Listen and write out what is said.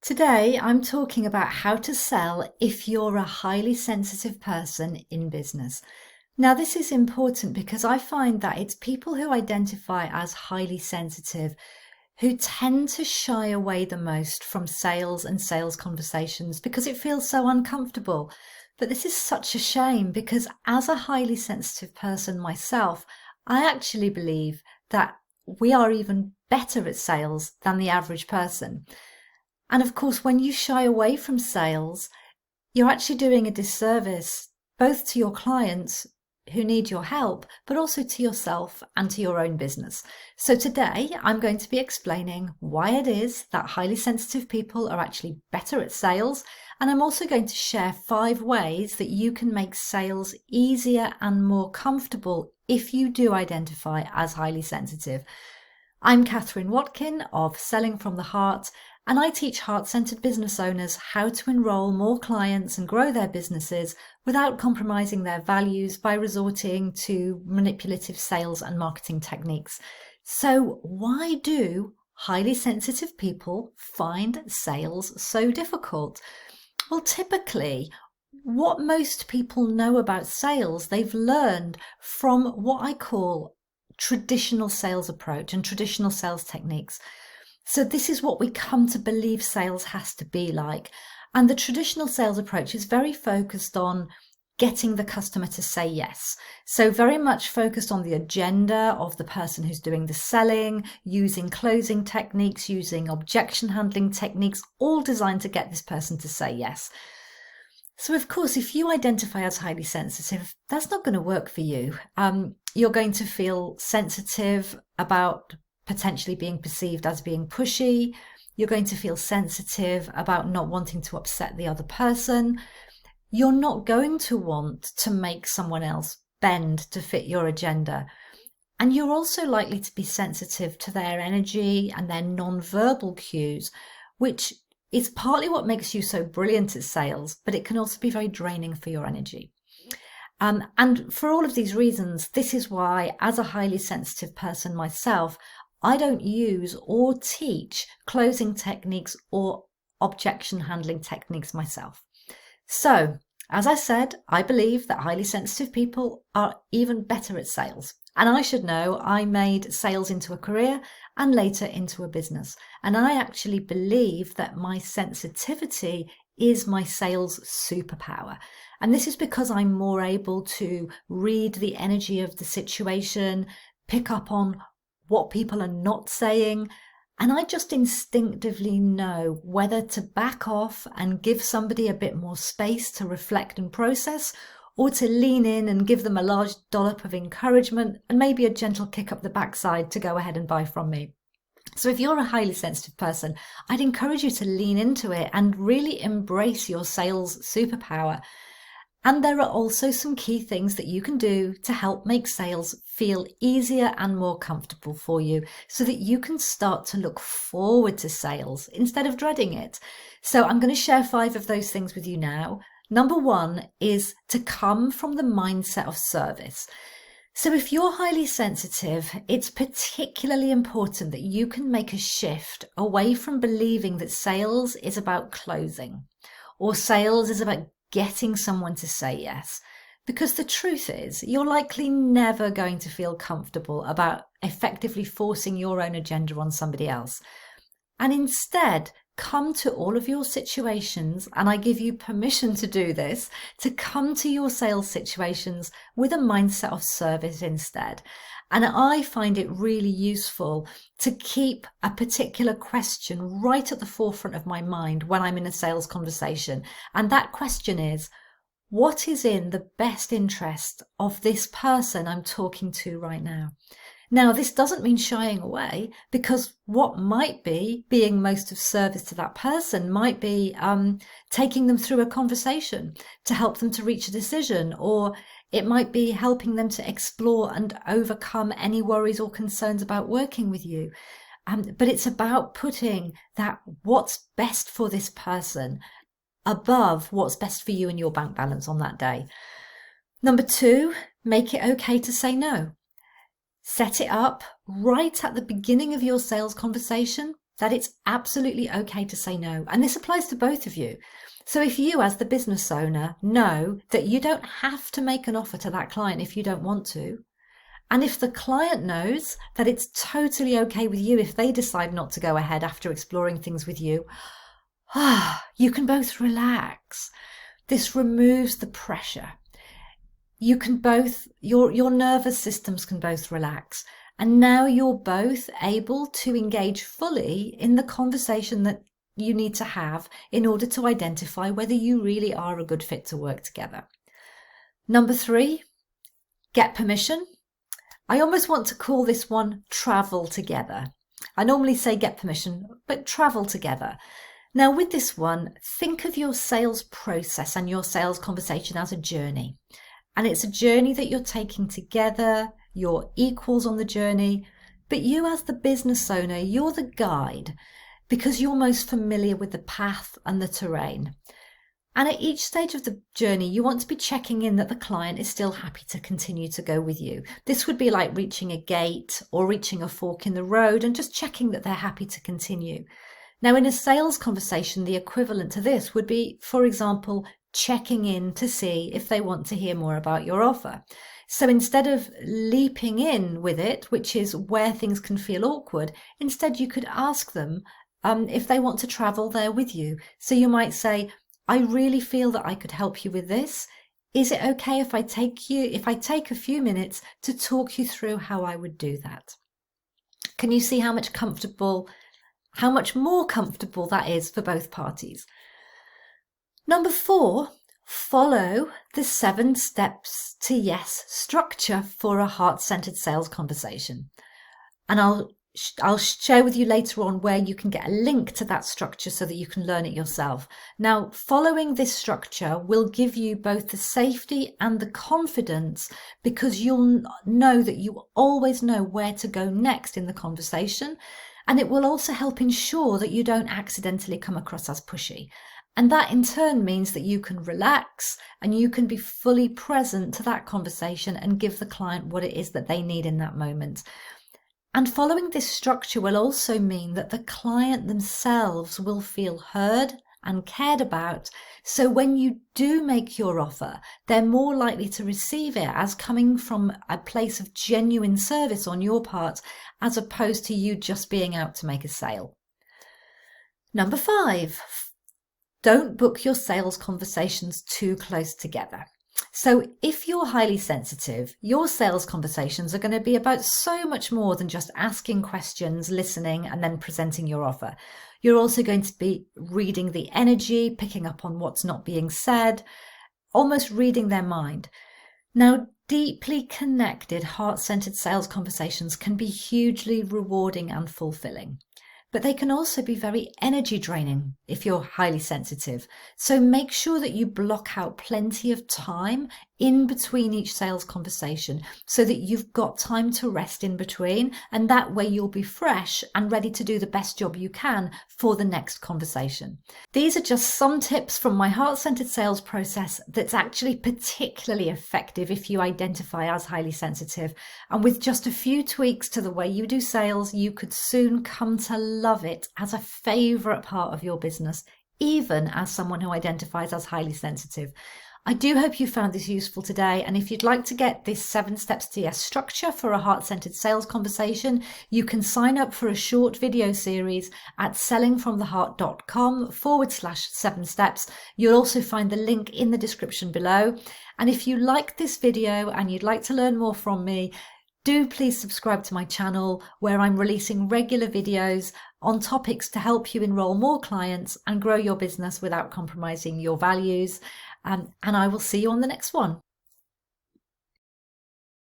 Today, I'm talking about how to sell if you're a highly sensitive person in business. Now, this is important because I find that it's people who identify as highly sensitive who tend to shy away the most from sales and sales conversations because it feels so uncomfortable. But this is such a shame because as a highly sensitive person myself, I actually believe that we are even better at sales than the average person. And of course, when you shy away from sales, you're actually doing a disservice both to your clients who need your help, but also to yourself and to your own business. So today I'm going to be explaining why it is that highly sensitive people are actually better at sales. And I'm also going to share 5 ways that you can make sales easier and more comfortable if you do identify as highly sensitive. I'm Catherine Watkin of Selling from the Heart, and I teach heart-centered business owners how to enroll more clients and grow their businesses without compromising their values by resorting to manipulative sales and marketing techniques. So why do highly sensitive people find sales so difficult? Well, typically, what most people know about sales, they've learned from what I call traditional sales approach and traditional sales techniques. So this is what we come to believe sales has to be like. And the traditional sales approach is very focused on getting the customer to say yes. So very much focused on the agenda of the person who's doing the selling, using closing techniques, using objection handling techniques, all designed to get this person to say yes. So of course, if you identify as highly sensitive, that's not going to work for you. You're going to feel sensitive about potentially being perceived as being pushy. You're going to feel sensitive about not wanting to upset the other person. You're not going to want to make someone else bend to fit your agenda. And you're also likely to be sensitive to their energy and their non-verbal cues, which is partly what makes you so brilliant at sales, but it can also be very draining for your energy. And for all of these reasons, this is why, as a highly sensitive person myself, I don't use or teach closing techniques or objection handling techniques myself. So, as I said, I believe that highly sensitive people are even better at sales. And I should know, I made sales into a career and later into a business. And I actually believe that my sensitivity is my sales superpower. And this is because I'm more able to read the energy of the situation, pick up on what people are not saying, and I just instinctively know whether to back off and give somebody a bit more space to reflect and process, or to lean in and give them a large dollop of encouragement and maybe a gentle kick up the backside to go ahead and buy from me. So if you're a highly sensitive person, I'd encourage you to lean into it and really embrace your sales superpower. And there are also some key things that you can do to help make sales feel easier and more comfortable for you so that you can start to look forward to sales instead of dreading it. So I'm going to share 5 of those things with you now. Number 1 is to come from the mindset of service. So if you're highly sensitive, it's particularly important that you can make a shift away from believing that sales is about closing or sales is about getting someone to say yes. Because the truth is, you're likely never going to feel comfortable about effectively forcing your own agenda on somebody else. And instead, come to all of your situations, and I give you permission to do this, to come to your sales situations with a mindset of service instead. And I find it really useful to keep a particular question right at the forefront of my mind when I'm in a sales conversation. And that question is, what is in the best interest of this person I'm talking to right now? Now, this doesn't mean shying away, because what might be being most of service to that person might be taking them through a conversation to help them to reach a decision, or it might be helping them to explore and overcome any worries or concerns about working with you. But it's about putting that what's best for this person above what's best for you and your bank balance on that day. Number 2, make it okay to say no. Set it up right at the beginning of your sales conversation that it's absolutely okay to say no. And this applies to both of you. So if you, as the business owner, know that you don't have to make an offer to that client if you don't want to, and if the client knows that it's totally okay with you if they decide not to go ahead after exploring things with you, you can both relax. This removes the pressure. You can both, your nervous systems can both relax. And now you're both able to engage fully in the conversation that you need to have in order to identify whether you really are a good fit to work together. Number 3, get permission. I almost want to call this one travel together. I normally say get permission, but travel together. Now with this one, think of your sales process and your sales conversation as a journey. And it's a journey that you're taking together, you're equals on the journey, but you as the business owner, you're the guide because you're most familiar with the path and the terrain. And at each stage of the journey, you want to be checking in that the client is still happy to continue to go with you. This would be like reaching a gate or reaching a fork in the road and just checking that they're happy to continue. Now, in a sales conversation, the equivalent to this would be, for example, checking in to see if they want to hear more about your offer. So instead of leaping in with it, which is where things can feel awkward, instead you could ask them if they want to travel there with you. So you might say, I really feel that I could help you with this. Is it okay if I take a few minutes to talk you through how I would do that? Can you see how much more comfortable that is for both parties? Number 4, follow the 7 steps to yes structure for a heart-centered sales conversation. And I'll share with you later on where you can get a link to that structure so that you can learn it yourself. Now, following this structure will give you both the safety and the confidence because you'll know that you always know where to go next in the conversation. And it will also help ensure that you don't accidentally come across as pushy. And that in turn means that you can relax and you can be fully present to that conversation and give the client what it is that they need in that moment. And following this structure will also mean that the client themselves will feel heard and cared about. So when you do make your offer, they're more likely to receive it as coming from a place of genuine service on your part, as opposed to you just being out to make a sale. Number 5, don't book your sales conversations too close together. So if you're highly sensitive, your sales conversations are going to be about so much more than just asking questions, listening, and then presenting your offer. You're also going to be reading the energy, picking up on what's not being said, almost reading their mind. Now, deeply connected, heart-centered sales conversations can be hugely rewarding and fulfilling. But they can also be very energy draining if you're highly sensitive. So make sure that you block out plenty of time in between each sales conversation so that you've got time to rest in between, and that way you'll be fresh and ready to do the best job you can for the next conversation. These are just some tips from my heart-centered sales process that's actually particularly effective if you identify as highly sensitive. And with just a few tweaks to the way you do sales, you could soon come to love it as a favorite part of your business, even as someone who identifies as highly sensitive. I do hope you found this useful today, and if you'd like to get this 7 steps to yes structure for a heart-centered sales conversation, you can sign up for a short video series at sellingfromtheheart.com/7 steps. You'll also find the link in the description below. And if you like this video and you'd like to learn more from me, do please subscribe to my channel where I'm releasing regular videos on topics to help you enroll more clients and grow your business without compromising your values. And I will see you on the next one.